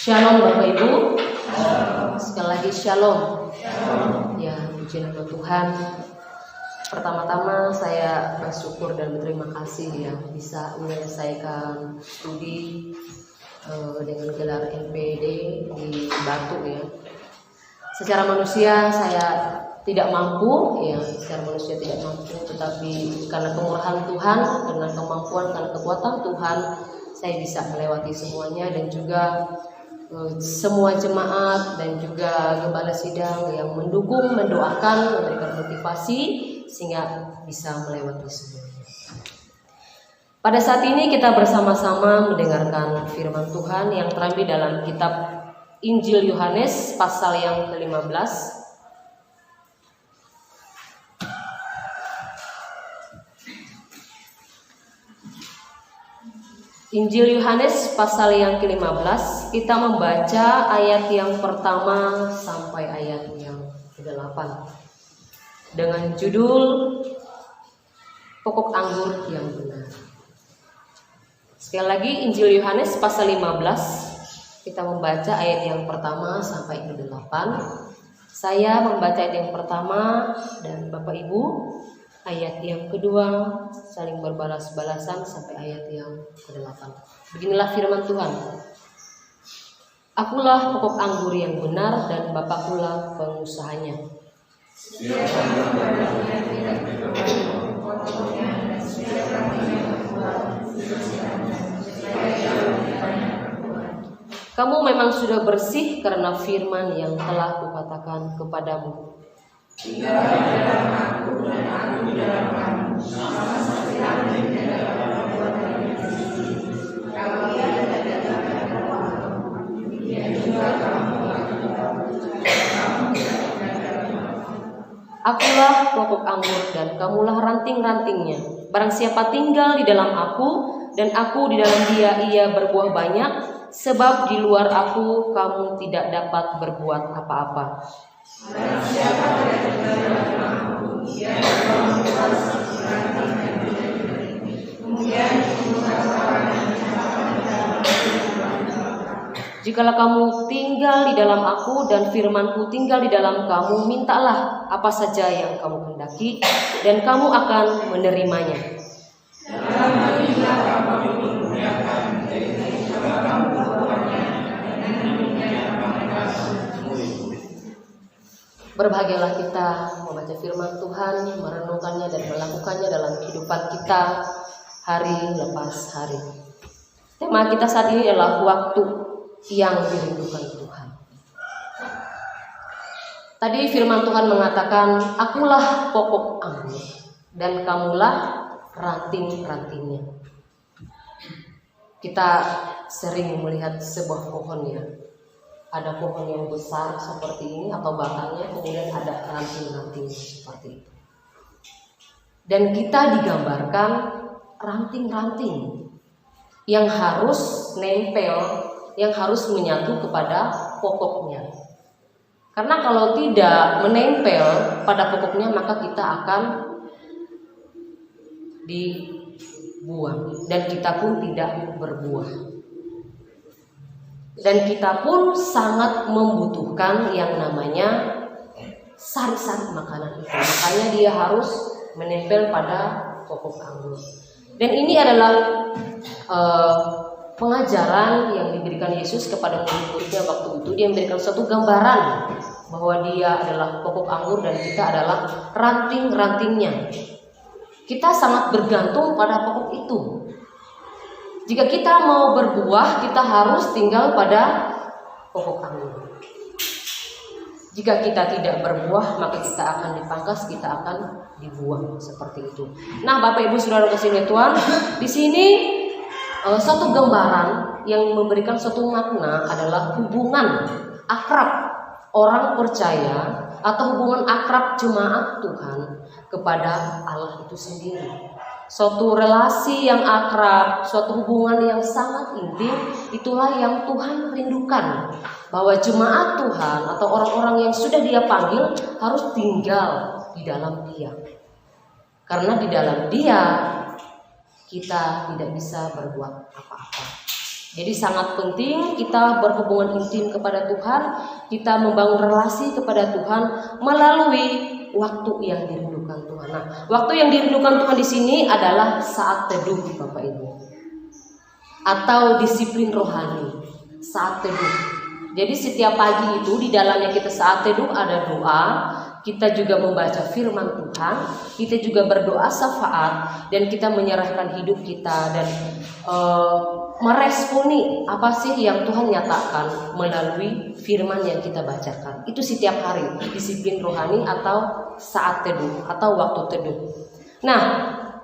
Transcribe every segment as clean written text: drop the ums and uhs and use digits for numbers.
Shalom Bapak Ibu. Sekali lagi shalom. Ya, puji nama Tuhan. Pertama-tama saya bersyukur dan berterima kasih ya bisa menyelesaikan studi dengan gelar MPD di Batu ya. Secara manusia saya tidak mampu ya, tetapi karena kemurahan Tuhan, karena kemampuan, karena kekuatan Tuhan, saya bisa melewati semuanya, dan juga semua jemaat dan juga gembala sidang yang mendukung, mendoakan, memberikan motivasi sehingga bisa melewati semuanya. Pada saat ini kita bersama-sama mendengarkan firman Tuhan yang terambil dalam kitab Injil Yohanes pasal yang ke-15. Injil Yohanes pasal yang ke-15, kita membaca ayat yang pertama sampai ayat yang ke-8 dengan judul Pokok Anggur yang Benar. Sekali lagi Injil Yohanes pasal 15, kita membaca ayat yang pertama sampai ke-8. Saya membaca ayat yang pertama dan Bapak Ibu ayat yang kedua, saling berbalas-balasan sampai ayat yang ke-8. Beginilah firman Tuhan. Akulah pokok anggur yang benar dan Bapakkulah pengusahanya. Kamu memang sudah bersih karena firman yang telah kukatakan kepadamu. Tinggallah di dalam aku dan aku di dalam kamu, sama seperti kami di dalam perbuatan yang suci. Kalau ia tidak datang kepada kamu, dia juga kamu akan tahu. Akulah pokok anggur dan kamulah ranting-rantingnya. Barang siapa tinggal di dalam aku dan aku di dalam dia, ia berbuah banyak. Sebab di luar aku kamu tidak dapat berbuat apa-apa. Barang siapa tidak tinggal dalam aku, dia akan membuat seperti ranting yang berdiri. Kemudian jikalau kamu tinggal di dalam aku dan firmanku tinggal di dalam kamu, mintalah apa saja yang kamu hendaki dan kamu akan menerimanya. Dalam hal inilah kamu dimuliakan dari segala kamu berbuatnya dengan memuliakan Berbahagialah kita membaca firman Tuhan, merenungkannya dan melakukannya dalam kehidupan kita hari lepas hari. Tema kita saat ini adalah waktu yang dirindukan Tuhan. Tadi firman Tuhan mengatakan, akulah pokok anggur dan kamulah ranting-rantingnya. Kita sering melihat sebuah pohon ya. Ada pohon yang besar seperti ini atau batangnya, kemudian ada ranting-ranting seperti itu. Dan kita digambarkan ranting-ranting yang harus nempel, yang harus menyatu kepada pokoknya. Karena kalau tidak menempel pada pokoknya, maka kita akan dibuang dan kita pun tidak berbuah. Dan kita pun sangat membutuhkan yang namanya sari-sari makanan itu. Makanya dia harus menempel pada pokok anggur. Dan ini adalah pengajaran yang diberikan Yesus kepada murid-muridnya waktu itu. Dia memberikan suatu gambaran bahwa dia adalah pokok anggur dan kita adalah ranting-rantingnya. Kita sangat bergantung pada pokok itu. Jika kita mau berbuah, kita harus tinggal pada pokok anggur. Jika kita tidak berbuah, maka kita akan dipangkas, kita akan dibuang seperti itu. Nah, Bapak Ibu Saudara kasih Tuhan, di sini satu gambaran yang memberikan suatu makna adalah hubungan akrab orang percaya atau hubungan akrab jemaat Tuhan kepada Allah itu sendiri. Suatu relasi yang akrab, suatu hubungan yang sangat intim, itulah yang Tuhan rindukan. Bahwa jemaat Tuhan atau orang-orang yang sudah Dia panggil harus tinggal di dalam Dia. Karena di dalam Dia kita tidak bisa berbuat apa-apa. Jadi sangat penting kita berhubungan intim kepada Tuhan, kita membangun relasi kepada Tuhan melalui waktu yang dirindukan Tuhan. Nah, waktu yang dirindukan Tuhan di sini adalah saat teduh, Bapak Ibu, atau disiplin rohani, saat teduh. Jadi setiap pagi itu di dalamnya kita saat teduh ada doa, kita juga membaca firman Tuhan, kita juga berdoa syafaat, dan kita menyerahkan hidup kita dan meresponi apa sih yang Tuhan nyatakan melalui firman yang kita bacakan. Itu setiap hari, disiplin rohani atau saat teduh atau waktu teduh. Nah,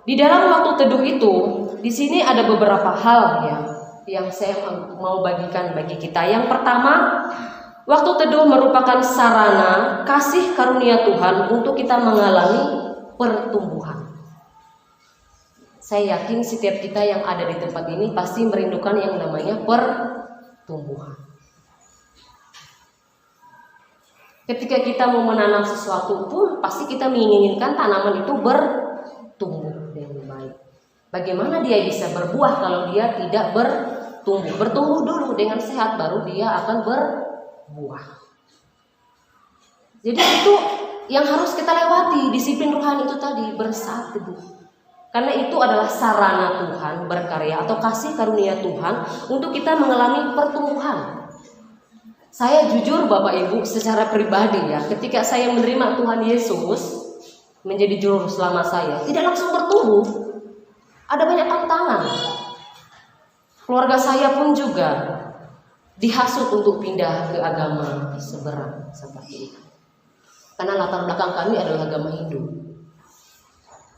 di dalam waktu teduh itu, di sini ada beberapa hal ya yang saya mau bagikan bagi kita. Yang pertama, waktu teduh merupakan sarana kasih karunia Tuhan untuk kita mengalami pertumbuhan. Saya yakin setiap kita yang ada di tempat ini pasti merindukan yang namanya pertumbuhan. Ketika kita mau menanam sesuatu pun pasti kita menginginkan tanaman itu bertumbuh dengan baik. Bagaimana dia bisa berbuah kalau dia tidak bertumbuh? Bertumbuh dulu dengan sehat, baru dia akan berbuah. Jadi itu yang harus kita lewati, disiplin rohani itu tadi, bersaat teduh. Karena itu adalah sarana Tuhan berkarya atau kasih karunia Tuhan untuk kita mengalami pertumbuhan. Saya jujur Bapak Ibu secara pribadi ya, ketika saya menerima Tuhan Yesus menjadi juru selamat saya, tidak langsung bertumbuh. Ada banyak tantangan. Keluarga saya pun juga dihasut untuk pindah ke agama seberang seperti itu. Karena latar belakang kami adalah agama Hindu.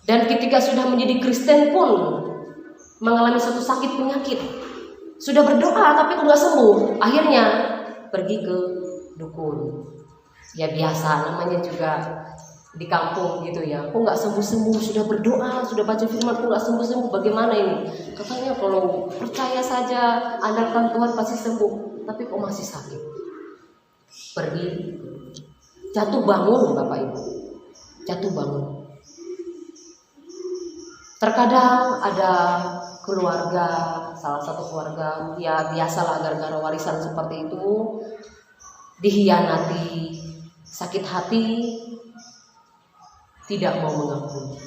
Dan ketika sudah menjadi Kristen pun mengalami suatu sakit penyakit. Sudah berdoa tapi nggak sembuh. Akhirnya pergi ke dukun. Ya biasa namanya juga di kampung gitu ya. Kok nggak sembuh-sembuh? Sudah berdoa, sudah baca firman, kok nggak sembuh-sembuh? Bagaimana ini? Katanya kalau percaya saja, andalkan Tuhan pasti sembuh. Tapi kok masih sakit? Pergi, jatuh bangun Bapak Ibu. Jatuh bangun. Terkadang ada keluarga, salah satu keluarga, ya biasalah gara-gara warisan seperti itu, dihianati, sakit hati, tidak mau mengakui.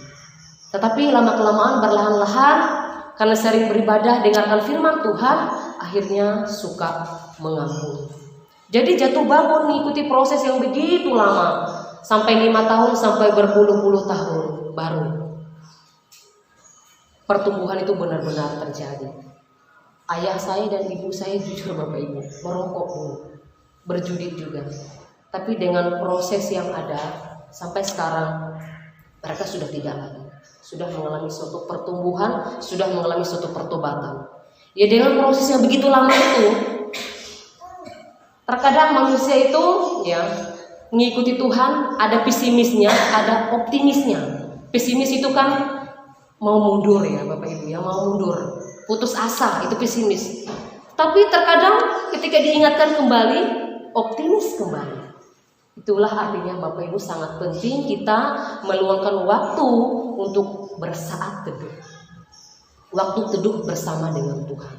Tetapi lama-kelamaan berlahan-lahan, karena sering beribadah, dengarkan firman Tuhan, akhirnya suka mengakui. Jadi jatuh bangun mengikuti proses yang begitu lama, sampai 5 tahun, sampai berpuluh-puluh tahun baru pertumbuhan itu benar-benar terjadi. Ayah saya dan ibu saya jujur Bapak Ibu merokok dulu, berjudi juga. Tapi dengan proses yang ada sampai sekarang mereka sudah tidak lagi. Sudah mengalami suatu pertumbuhan, sudah mengalami suatu pertobatan. Ya dengan proses yang begitu lama itu, terkadang manusia itu ya mengikuti Tuhan ada pesimisnya, ada optimisnya. Pesimis itu kan mau mundur ya Bapak Ibu ya, mau mundur, putus asa, itu pesimis. Tapi terkadang ketika diingatkan kembali, optimis kembali. Itulah artinya Bapak Ibu sangat penting kita meluangkan waktu untuk bersaat teduh. Waktu teduh bersama dengan Tuhan.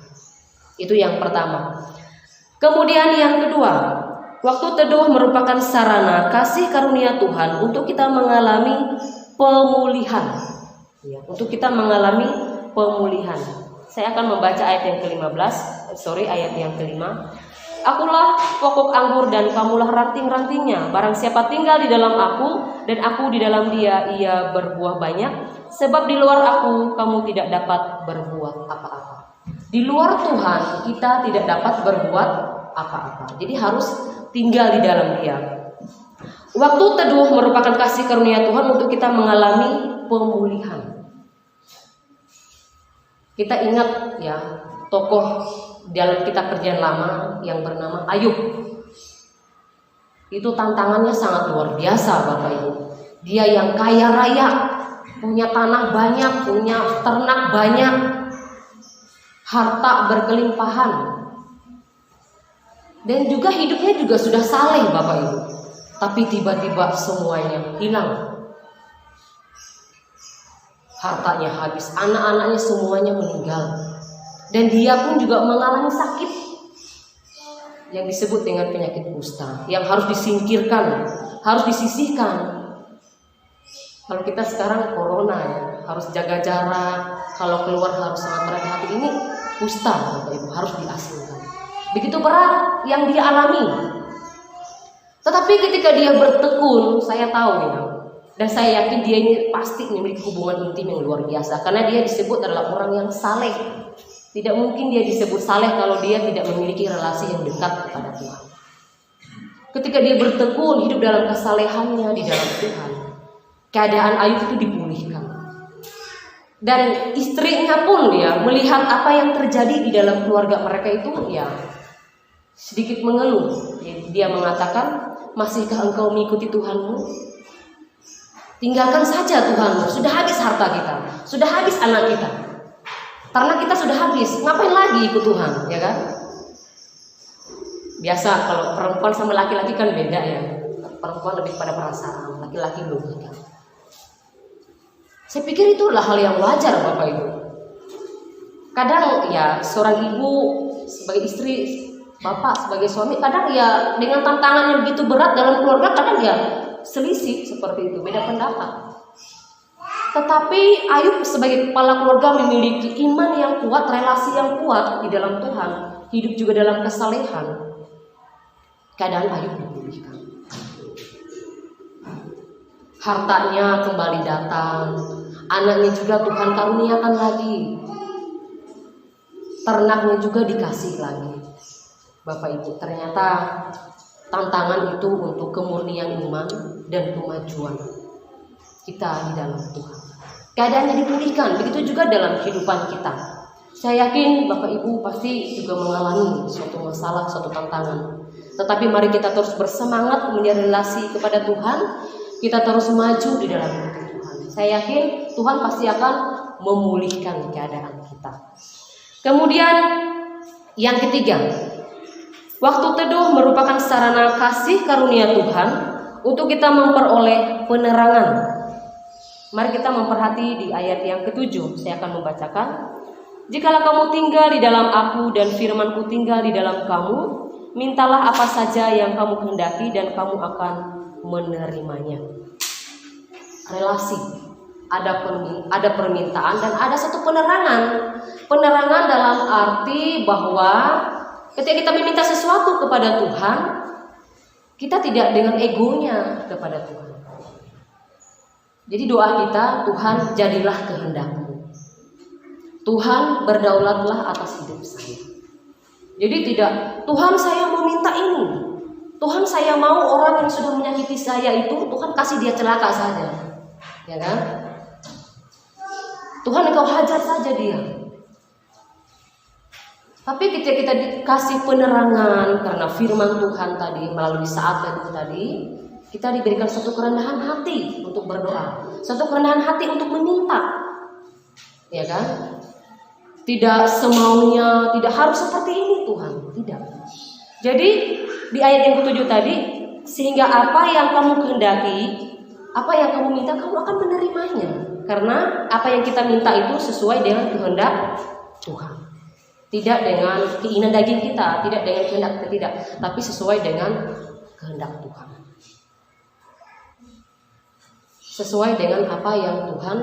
Itu yang pertama. Kemudian yang kedua, waktu teduh merupakan sarana kasih karunia Tuhan untuk kita mengalami pemulihan. Ya, untuk kita mengalami pemulihan. Saya akan membaca ayat yang ayat yang kelima. Akulah pokok anggur dan kamulah ranting-rantingnya. Barang siapa tinggal di dalam aku dan aku di dalam dia, ia berbuah banyak. Sebab di luar aku kamu tidak dapat berbuat apa-apa. Di luar Tuhan kita tidak dapat berbuat apa-apa. Jadi harus tinggal di dalam dia. Waktu teduh merupakan kasih karunia Tuhan untuk kita mengalami pemulihan. Kita ingat ya tokoh dalam kitab Perjanjian Lama yang bernama Ayub. Itu tantangannya sangat luar biasa Bapak Ibu. Dia yang kaya raya, punya tanah banyak, punya ternak banyak, harta berkelimpahan. Dan juga hidupnya juga sudah saleh Bapak Ibu. Tapi tiba-tiba semuanya hilang. Hartanya habis, anak-anaknya semuanya meninggal. dan dia pun juga mengalami sakit yang disebut dengan penyakit kusta, yang harus disingkirkan, harus disisihkan. Kalau kita sekarang corona ya, harus jaga jarak, kalau keluar harus sangat berhati-hati. Ini kusta, Bapak Ibu, harus diasingkan. Begitu berat yang dia alami. Tetapi ketika dia bertekun, saya tahu ya, dan saya yakin dia ini pasti memiliki hubungan intim yang luar biasa, karena dia disebut adalah orang yang saleh. Tidak mungkin dia disebut saleh kalau dia tidak memiliki relasi yang dekat kepada Tuhan. Ketika dia bertekun hidup dalam kesalehannya di dalam Tuhan, keadaan Ayub itu dipulihkan. Dan istrinya pun ya melihat apa yang terjadi di dalam keluarga mereka itu ya sedikit mengeluh. Dia mengatakan, masihkah engkau mengikuti Tuhanmu? Tinggalkan saja Tuhanmu, sudah habis harta kita, sudah habis anak kita. Karena kita sudah habis, ngapain lagi ikut Tuhan, ya kan? Biasa kalau perempuan sama laki-laki kan beda ya. Perempuan lebih pada perasaan, laki-laki logika. Saya pikir itulah hal yang wajar Bapak Ibu. Kadang ya seorang ibu sebagai istri, bapak sebagai suami, kadang ya dengan tantangan yang begitu berat dalam keluarga, kadang ya selisih seperti itu, beda pendapat. Tetapi Ayub sebagai kepala keluarga memiliki iman yang kuat, relasi yang kuat di dalam Tuhan, hidup juga dalam kesalehan. Keadaan Ayub dipulihkan. Hartanya kembali datang, anaknya juga Tuhan karuniakan lagi, ternaknya juga dikasih lagi. Bapak Ibu, ternyata tantangan itu untuk kemurnian iman dan kemajuan kita di dalam Tuhan. Keadaannya dipulihkan, begitu juga dalam kehidupan kita. Saya yakin Bapak Ibu pasti juga mengalami suatu masalah, suatu tantangan. Tetapi mari kita terus bersemangat menjalin relasi kepada Tuhan. Kita terus maju di dalam Tuhan. Saya yakin Tuhan pasti akan memulihkan keadaan kita. Kemudian yang ketiga, waktu teduh merupakan sarana kasih karunia Tuhan untuk kita memperoleh penerangan. Mari kita memperhati di ayat yang ke-7. Saya akan membacakan. Jikalau kamu tinggal di dalam aku dan firmanku tinggal di dalam kamu, mintalah apa saja yang kamu kehendaki dan kamu akan menerimanya. Relasi, ada permintaan dan ada satu penerangan. Penerangan dalam arti bahwa ketika kita meminta sesuatu kepada Tuhan, kita tidak dengan egonya kepada Tuhan. Jadi doa kita, Tuhan jadilah kehendak-Mu. Tuhan berdaulatlah atas hidup saya. Jadi tidak, Tuhan saya mau minta ini. Tuhan saya mau orang yang sudah menyakiti saya itu, Tuhan kasih dia celaka saja. Ya kan? Tuhan engkau hajar saja dia. Tapi ketika kita dikasih penerangan karena firman Tuhan tadi melalui saat teduh tadi, kita diberikan satu kerendahan hati untuk berdoa, satu kerendahan hati untuk meminta, ya kan? Tidak semaunya, tidak harus seperti ini Tuhan, tidak. Jadi di ayat yang ke-7 tadi, sehingga apa yang kamu kehendaki, apa yang kamu minta, kamu akan menerimanya, karena apa yang kita minta itu sesuai dengan kehendak Tuhan. Tidak dengan keinginan daging kita, tidak dengan kehendak kita, tidak, tapi sesuai dengan kehendak Tuhan. Sesuai dengan apa yang Tuhan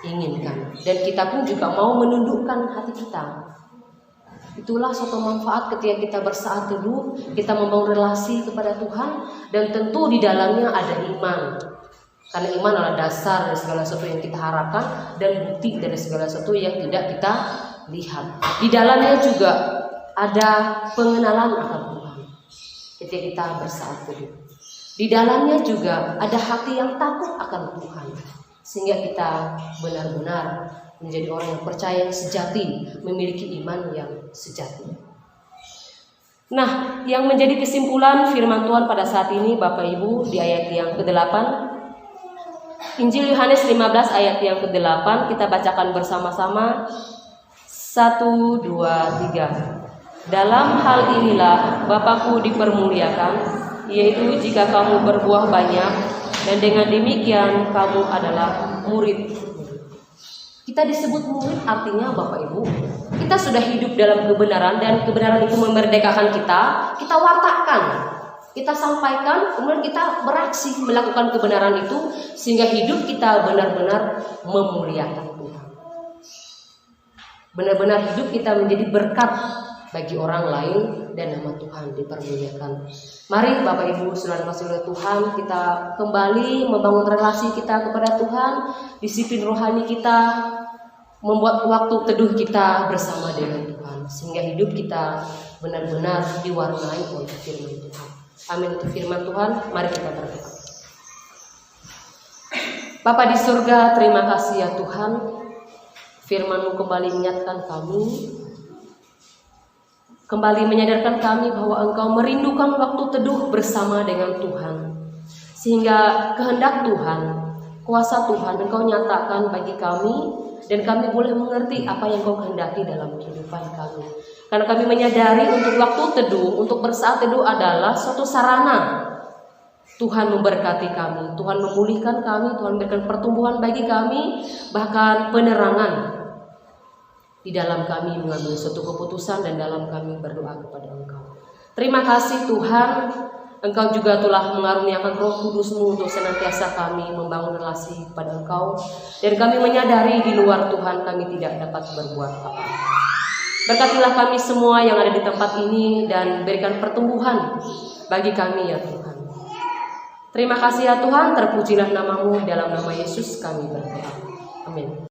inginkan. Dan kita pun juga mau menundukkan hati kita. Itulah suatu manfaat ketika kita bersaat teduh, kita membangun relasi kepada Tuhan, dan tentu di dalamnya ada iman. Karena iman adalah dasar dari segala sesuatu yang kita harapkan dan bukti dari segala sesuatu yang tidak kita lihat. Di dalamnya juga ada pengenalan akan Tuhan ketika kita bersaat teduh. Di dalamnya juga ada hati yang takut akan Tuhan, sehingga kita benar-benar menjadi orang yang percaya yang sejati, memiliki iman yang sejati. Nah, yang menjadi kesimpulan firman Tuhan pada saat ini Bapak Ibu di ayat yang ke-8, Injil Yohanes 15 ayat yang ke-8, kita bacakan bersama-sama. 1, 2, 3. Dalam hal inilah Bapakku dipermuliakan, yaitu jika kamu berbuah banyak, dan dengan demikian kamu adalah murid. Kita disebut murid artinya Bapak Ibu, kita sudah hidup dalam kebenaran dan kebenaran itu memerdekakan kita wartakan, kita sampaikan, kemudian kita beraksi melakukan kebenaran itu sehingga hidup kita benar-benar memuliakan Tuhan. Benar-benar hidup kita menjadi berkat bagi orang lain dan nama Tuhan dipermuliakan. Mari Bapak Ibu saudara kasih oleh Tuhan, kita kembali membangun relasi kita kepada Tuhan, disiplin rohani kita, membuat waktu teduh kita bersama dengan Tuhan, sehingga hidup kita benar-benar diwarnai oleh firman Tuhan. Amin. Untuk firman Tuhan, mari kita berdoa. Bapa di surga, terima kasih ya Tuhan, firman-Mu kembali mengingatkan kami, kembali menyadarkan kami bahwa Engkau merindukan waktu teduh bersama dengan Tuhan, sehingga kehendak Tuhan, kuasa Tuhan Engkau nyatakan bagi kami, dan kami boleh mengerti apa yang Engkau kehendaki dalam kehidupan kami. Karena kami menyadari untuk waktu teduh, untuk bersaat teduh adalah suatu sarana Tuhan memberkati kami, Tuhan memulihkan kami, Tuhan memberikan pertumbuhan bagi kami, bahkan penerangan di dalam kami mengambil suatu keputusan dan dalam kami berdoa kepada Engkau. Terima kasih Tuhan, Engkau juga telah mengaruniakan Roh Kudus-Mu untuk senantiasa kami membangun relasi kepada Engkau, dan kami menyadari di luar Tuhan kami tidak dapat berbuat apa-apa. Berkatilah kami semua yang ada di tempat ini dan berikan pertumbuhan bagi kami ya Tuhan. Terima kasih ya Tuhan, terpujilah nama-Mu, dalam nama Yesus kami berdoa. Amin.